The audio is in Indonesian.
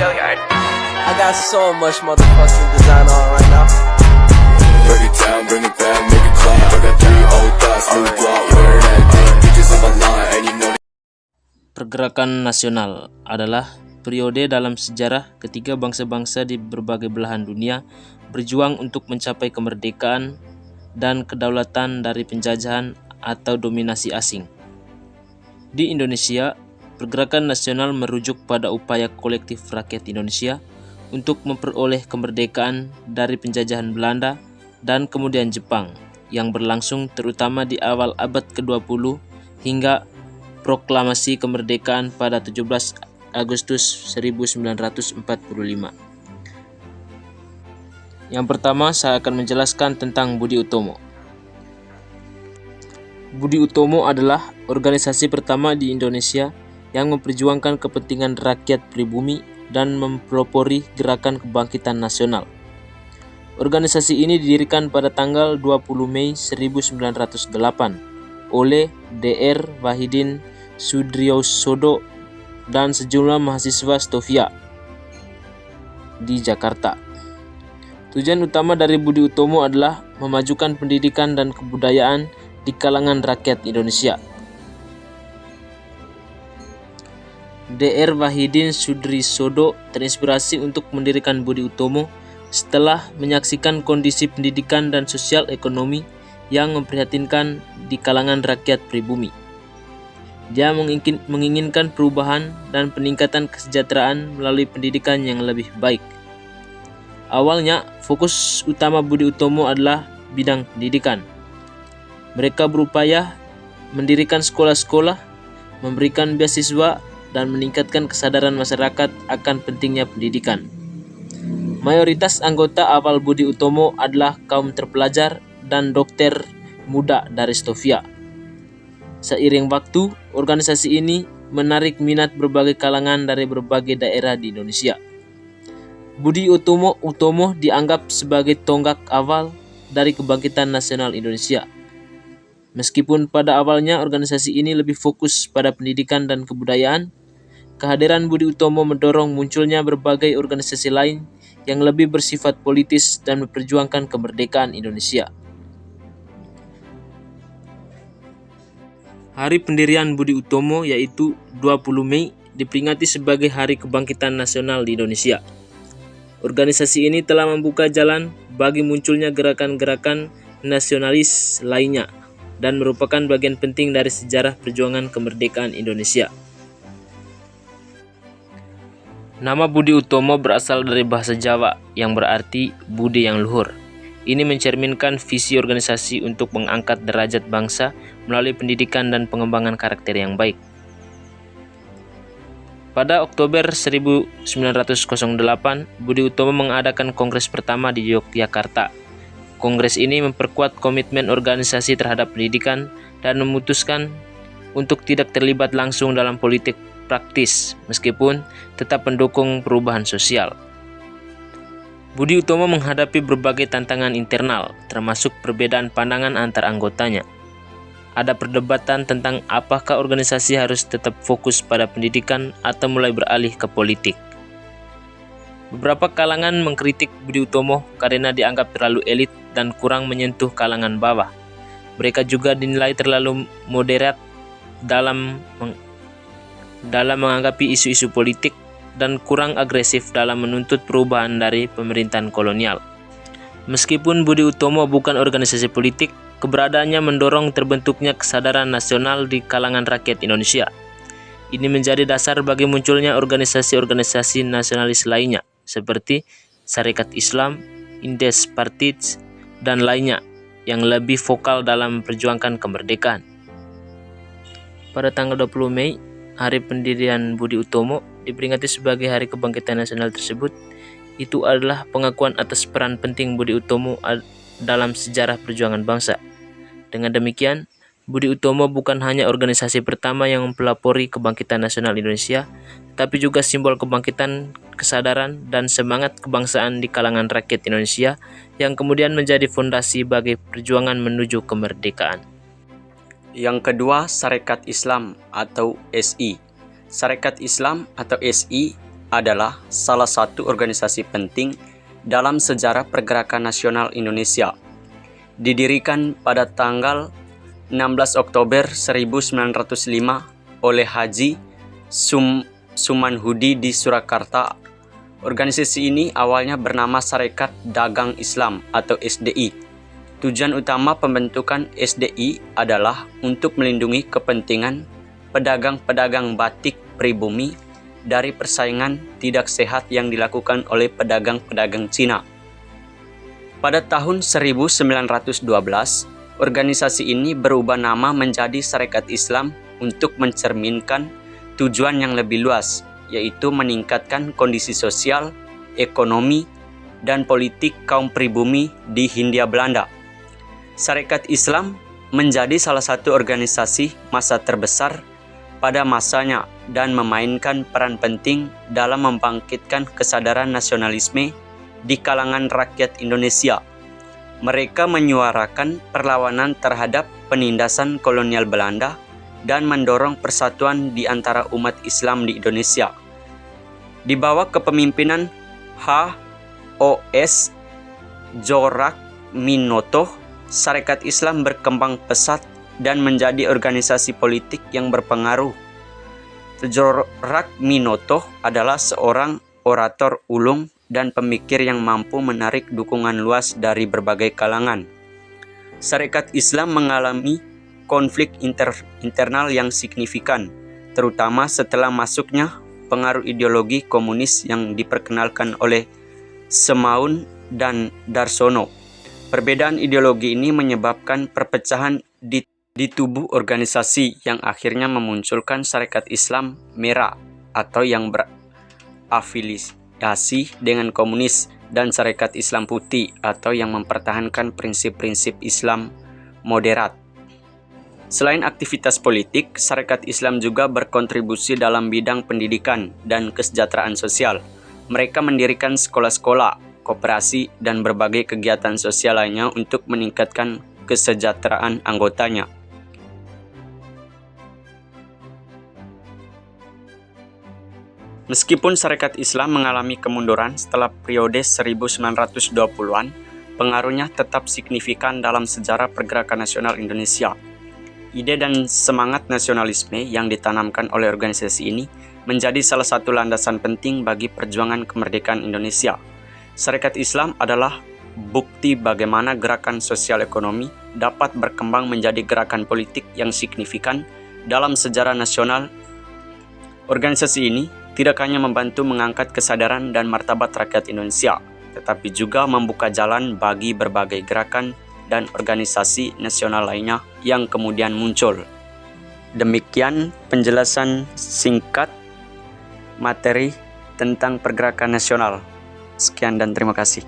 I got so much motherfucking design on right now. Break it down, bring it back, make it clap. I got 3 old thoughts, new block, wear that thing. Bitches on my line, and you know. Pergerakan nasional adalah periode dalam sejarah ketika bangsa-bangsa di berbagai belahan dunia berjuang untuk mencapai kemerdekaan dan kedaulatan dari penjajahan atau dominasi asing. Di Indonesia, pergerakan nasional merujuk pada upaya kolektif rakyat Indonesia untuk memperoleh kemerdekaan dari penjajahan Belanda dan kemudian Jepang yang berlangsung terutama di awal abad ke-20 hingga proklamasi kemerdekaan pada 17 Agustus 1945. Yang pertama, saya akan menjelaskan tentang Budi Utomo. Budi Utomo adalah organisasi pertama di Indonesia yang memperjuangkan kepentingan rakyat pribumi dan mempelopori gerakan kebangkitan nasional. Organisasi ini didirikan pada tanggal 20 Mei 1908 oleh Dr. Wahidin Sudriosodo dan sejumlah mahasiswa Stovia di Jakarta. Tujuan utama dari Budi Utomo adalah memajukan pendidikan dan kebudayaan di kalangan rakyat Indonesia. Dr. Wahidin Sudriosodo terinspirasi untuk mendirikan Budi Utomo setelah menyaksikan kondisi pendidikan dan sosial ekonomi yang memprihatinkan di kalangan rakyat pribumi. Dia menginginkan perubahan dan peningkatan kesejahteraan melalui pendidikan yang lebih baik. Awalnya, fokus utama Budi Utomo adalah bidang pendidikan. Mereka berupaya mendirikan sekolah-sekolah, memberikan beasiswa, dan meningkatkan kesadaran masyarakat akan pentingnya pendidikan. Mayoritas anggota awal Budi Utomo adalah kaum terpelajar dan dokter muda dari Stovia. Seiring waktu, organisasi ini menarik minat berbagai kalangan dari berbagai daerah di Indonesia. Budi Utomo dianggap sebagai tonggak awal dari kebangkitan nasional Indonesia. Meskipun pada awalnya organisasi ini lebih fokus pada pendidikan dan kebudayaan, kehadiran Budi Utomo mendorong munculnya berbagai organisasi lain yang lebih bersifat politis dan memperjuangkan kemerdekaan Indonesia. Hari pendirian Budi Utomo yaitu 20 Mei diperingati sebagai Hari Kebangkitan Nasional di Indonesia. Organisasi ini telah membuka jalan bagi munculnya gerakan-gerakan nasionalis lainnya dan merupakan bagian penting dari sejarah perjuangan kemerdekaan Indonesia. Nama Budi Utomo berasal dari bahasa Jawa yang berarti budi yang luhur. Ini mencerminkan visi organisasi untuk mengangkat derajat bangsa melalui pendidikan dan pengembangan karakter yang baik. Pada Oktober 1908, Budi Utomo mengadakan kongres pertama di Yogyakarta. Kongres ini memperkuat komitmen organisasi terhadap pendidikan dan memutuskan untuk tidak terlibat langsung dalam politik praktis, meskipun tetap mendukung perubahan sosial. Budi Utomo menghadapi berbagai tantangan internal, termasuk perbedaan pandangan antar anggotanya. Ada perdebatan tentang apakah organisasi harus tetap fokus pada pendidikan atau mulai beralih ke politik. Beberapa kalangan mengkritik Budi Utomo karena dianggap terlalu elit dan kurang menyentuh kalangan bawah. Mereka juga dinilai terlalu moderat dalam menanggapi isu-isu politik dan kurang agresif dalam menuntut perubahan dari pemerintahan kolonial. Meskipun Budi Utomo bukan organisasi politik, keberadaannya mendorong terbentuknya kesadaran nasional di kalangan rakyat Indonesia. Ini menjadi dasar bagi munculnya organisasi-organisasi nasionalis lainnya, seperti Sarekat Islam, Indes Partij, dan lainnya yang lebih vokal dalam memperjuangkan kemerdekaan. Pada tanggal 20 Mei, hari pendirian Budi Utomo diperingati sebagai Hari Kebangkitan Nasional tersebut. Itu adalah pengakuan atas peran penting Budi Utomo dalam sejarah perjuangan bangsa. Dengan demikian, Budi Utomo bukan hanya organisasi pertama yang mempelopori kebangkitan nasional Indonesia, tapi juga simbol kebangkitan, kesadaran, dan semangat kebangsaan di kalangan rakyat Indonesia yang kemudian menjadi fondasi bagi perjuangan menuju kemerdekaan. Yang kedua, Sarekat Islam atau SI. Sarekat Islam atau SI adalah salah satu organisasi penting dalam sejarah pergerakan nasional Indonesia. Didirikan pada tanggal 16 Oktober 1905 oleh Haji Sumanhudi di Surakarta. Organisasi ini awalnya bernama Sarekat Dagang Islam atau SDI. Tujuan utama pembentukan SDI adalah untuk melindungi kepentingan pedagang-pedagang batik pribumi dari persaingan tidak sehat yang dilakukan oleh pedagang-pedagang Cina. Pada tahun 1912, organisasi ini berubah nama menjadi Sarekat Islam untuk mencerminkan tujuan yang lebih luas, yaitu meningkatkan kondisi sosial, ekonomi, dan politik kaum pribumi di Hindia Belanda. Sarekat Islam menjadi salah satu organisasi massa terbesar pada masanya dan memainkan peran penting dalam membangkitkan kesadaran nasionalisme di kalangan rakyat Indonesia. Mereka menyuarakan perlawanan terhadap penindasan kolonial Belanda dan mendorong persatuan di antara umat Islam di Indonesia. Di bawah kepemimpinan H.O.S. Djorakminoto, Sarekat Islam berkembang pesat dan menjadi organisasi politik yang berpengaruh. Djorakminoto adalah seorang orator ulung dan pemikir yang mampu menarik dukungan luas dari berbagai kalangan. Sarekat Islam mengalami konflik internal yang signifikan, terutama setelah masuknya pengaruh ideologi komunis yang diperkenalkan oleh Semaun dan Darsono. Perbedaan ideologi ini menyebabkan perpecahan di tubuh organisasi yang akhirnya memunculkan Sarekat Islam Merah atau yang berafiliasi dengan komunis, dan Sarekat Islam Putih atau yang mempertahankan prinsip-prinsip Islam moderat. Selain aktivitas politik, Sarekat Islam juga berkontribusi dalam bidang pendidikan dan kesejahteraan sosial. Mereka mendirikan sekolah-sekolah, koperasi, dan berbagai kegiatan sosial lainnya untuk meningkatkan kesejahteraan anggotanya. Meskipun Sarekat Islam mengalami kemunduran setelah periode 1920-an, pengaruhnya tetap signifikan dalam sejarah pergerakan nasional Indonesia. Ide dan semangat nasionalisme yang ditanamkan oleh organisasi ini menjadi salah satu landasan penting bagi perjuangan kemerdekaan Indonesia. Sarekat Islam adalah bukti bagaimana gerakan sosial ekonomi dapat berkembang menjadi gerakan politik yang signifikan dalam sejarah nasional. Organisasi ini tidak hanya membantu mengangkat kesadaran dan martabat rakyat Indonesia, tetapi juga membuka jalan bagi berbagai gerakan dan organisasi nasional lainnya yang kemudian muncul. Demikian penjelasan singkat materi tentang pergerakan nasional. Sekian dan terima kasih.